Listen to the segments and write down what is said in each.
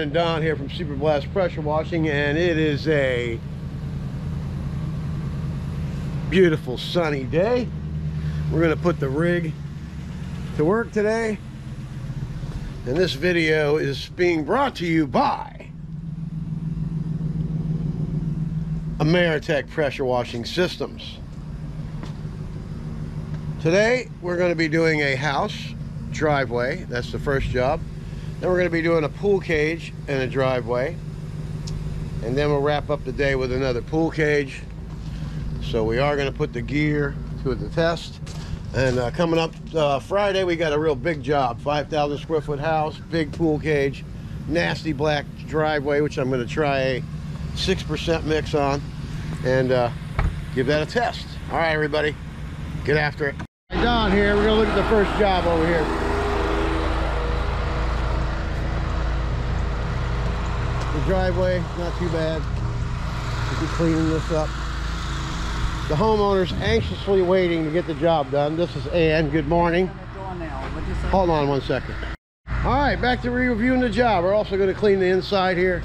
morning, Don here from Super Blast Pressure Washing, and it is a beautiful sunny day. We're going to put the rig to work today, and this video is being brought to you by Ameritech Pressure Washing Systems. Today we're going to be doing a house driveway. That's the first job. Then we're going to be doing a pool cage and a driveway, and then we'll wrap up the day with another pool cage. So we are going to put the gear to the test. And coming up Friday, we got a real big job. 5,000 square foot house, big pool cage, nasty black driveway, which I'm going to try a 6% mix on and give that a test. All right, everybody, get after it. Don here, we're going to look at the first job over here. The driveway, not too bad. We'll be cleaning this up. The homeowner's anxiously waiting to get the job done. This is Ann. Good morning. Hold on one second. All right, back to reviewing the job. We're also going to clean the inside here.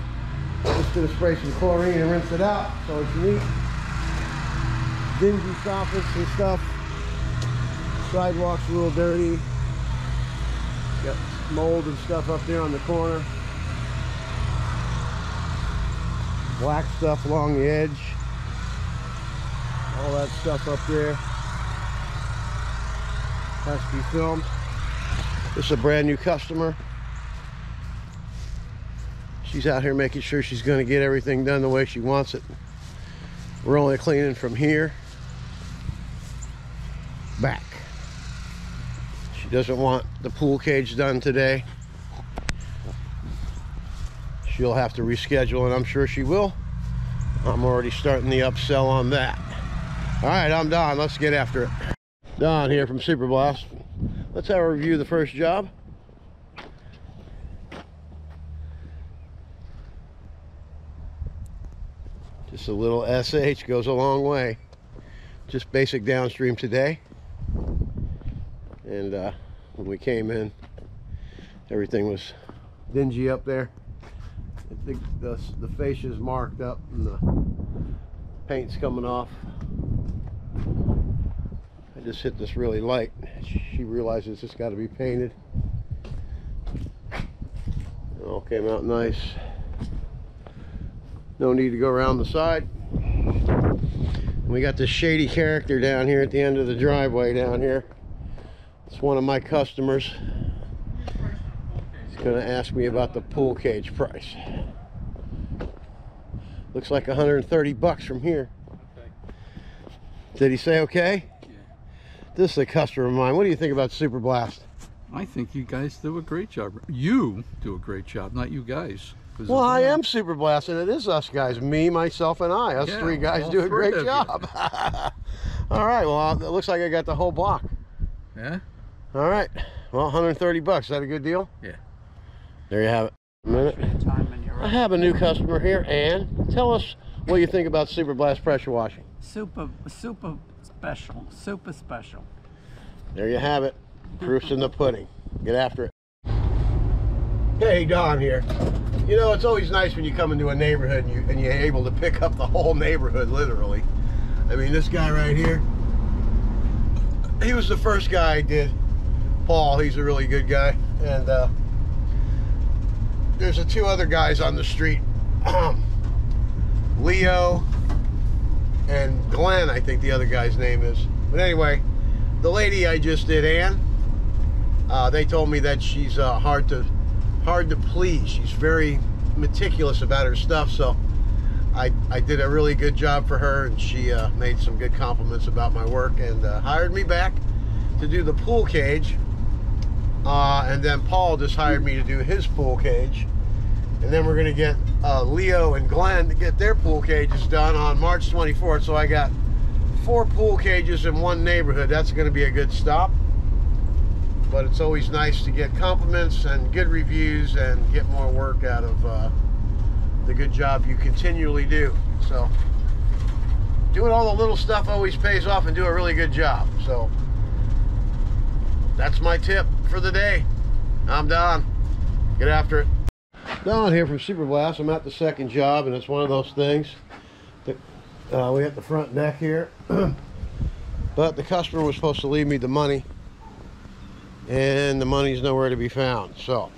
Just going to spray some chlorine and rinse it out so it's neat. Dingy soffits and stuff. Sidewalk's a little dirty. Got mold and stuff up there on the corner. Black stuff along the edge. All that stuff up there has to be filmed. This is a brand new customer. She's out here making sure she's going to get everything done the way she wants it. We're only cleaning from here back. She doesn't want the pool cage done today. She'll have to reschedule, and I'm sure she will. I'm already starting the upsell on that. All right, I'm Don. Let's get after it. Don here from Super Blast. Let's have a review of the first job. Just a little SH goes a long way. Just basic downstream today. And when we came in, everything was dingy up there. The fascia is marked up and the paint's coming off. I just hit this really light. She realizes it's got to be painted. It all came out nice. No need to go around the side. We got this shady character down here at the end of the driveway down here. It's one of my customers. He's going to ask me about the pool cage price. Looks like 130 bucks from here. Okay. Did he say okay? Yeah. This is a customer of mine. What do you think about Super Blast? I think you guys do a great job. You do a great job, not you guys. Well, I am Super Blast, and it is us guys. Me, myself, and I. Us three guys do a great job. All right, well, it looks like I got the whole block. Yeah? All right. Well, 130 bucks. Is that a good deal? Yeah. There you have it. A minute. I have a new customer here, Ann. Tell us what you think about Super Blast Pressure Washing. Super special. There you have it. Proof's in the pudding. Get after it. Hey, Don here. You know, it's always nice when you come into a neighborhood and you're able to pick up the whole neighborhood, literally. I mean, this guy right here, he was the first guy I did. Paul, he's a really good guy. And there's two other guys on the street. Leo and Glenn, I think the other guy's name is. But anyway, the lady I just did, Ann, they told me that she's hard to please. She's very meticulous about her stuff, so I did a really good job for her, and she made some good compliments about my work and hired me back to do the pool cage. And then Paul just hired me to do his pool cage, and then we're going to get Leo and Glenn to get their pool cages done on March 24th. So I got 4 pool cages in one neighborhood. That's going to be a good stop. But it's always nice to get compliments and good reviews and get more work out of the good job you continually do. So doing all the little stuff always pays off, and do a really good job. So that's my tip for the day. I'm Don. Get after it. Don here from Super Blast. I'm at the second job, and it's one of those things that we have the front deck here. But the customer was supposed to leave me the money, and the money's nowhere to be found. So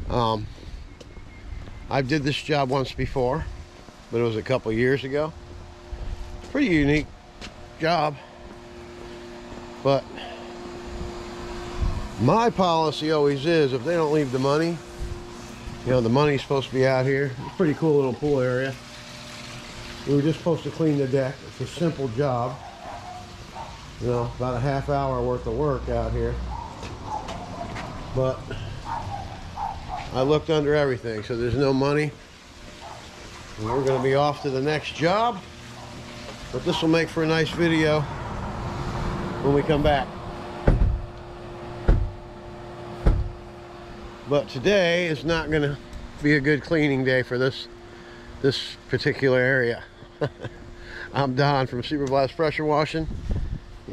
I did this job once before, but it was a couple years ago. Pretty unique job, but my policy always is, if they don't leave the money, you know, the money's supposed to be out here. It's a pretty cool little pool area. We were just supposed to clean the deck. It's a simple job. You know, about a half hour worth of work out here. But I looked under everything, so there's no money. And we're going to be off to the next job. But this will make for a nice video when we come back. But today is not going to be a good cleaning day for this particular area. I'm Don from Super Blast Pressure Washing,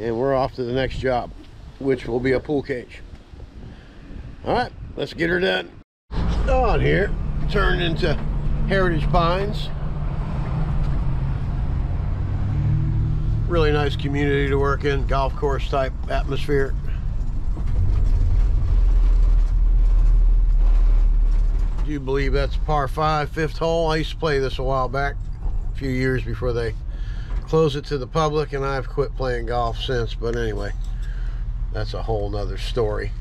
and we're off to the next job, which will be a pool cage. All right, let's get her done. Don here, turned into Heritage Pines. Really nice community to work in, golf course type atmosphere. Do you believe that's par 5, 5th hole? I used to play this a while back, a few years before they closed it to the public, and I've quit playing golf since. But anyway, that's a whole nother story.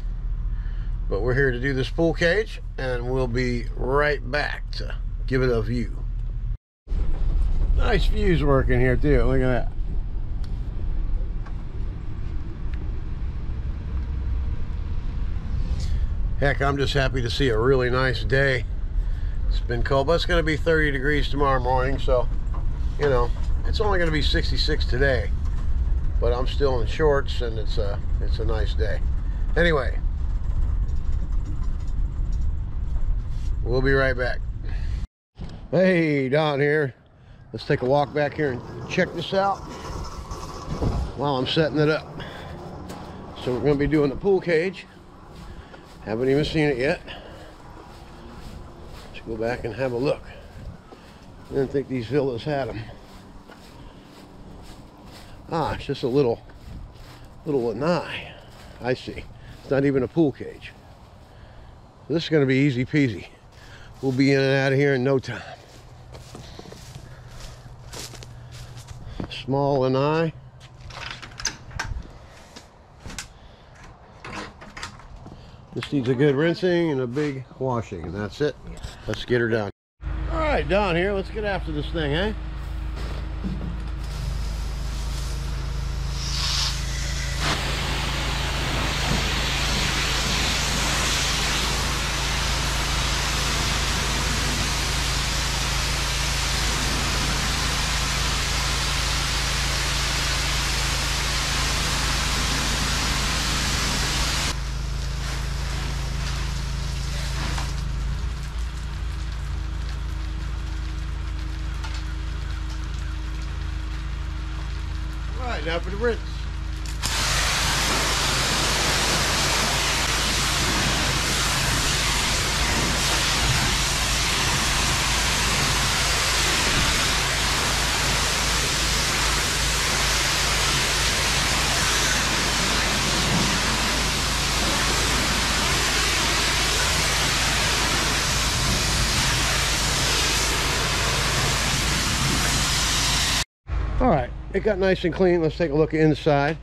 But we're here to do this pool cage, and we'll be right back to give it a view. Nice views working here too. Look at that. Heck, I'm just happy to see a really nice day. It's been cold, but it's going to be 30 degrees tomorrow morning, so, you know, it's only going to be 66 today. But I'm still in shorts, and it's a nice day. Anyway, we'll be right back. Hey, Don here. Let's take a walk back here and check this out while I'm setting it up. So we're going to be doing the pool cage. Haven't even seen it yet. Let's go back and have a look. I didn't think these villas had them. Ah, it's just a little lanai. I see. It's not even a pool cage. So this is going to be easy peasy. We'll be in and out of here in no time. Small lanai. This needs a good rinsing and a big washing, and that's it. Let's get her done. All right, Don here. Let's get after this thing, eh? Now for the rinse. All right, it got nice and clean. Let's take a look inside.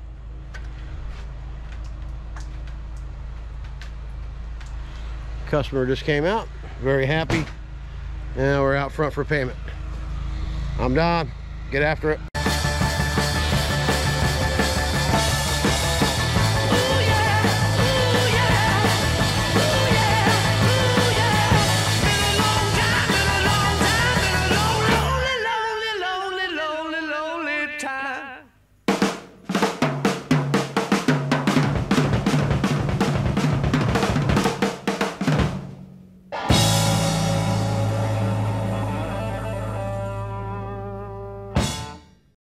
Customer just came out, very happy. Now we're out front for payment. I'm Don. Get after it.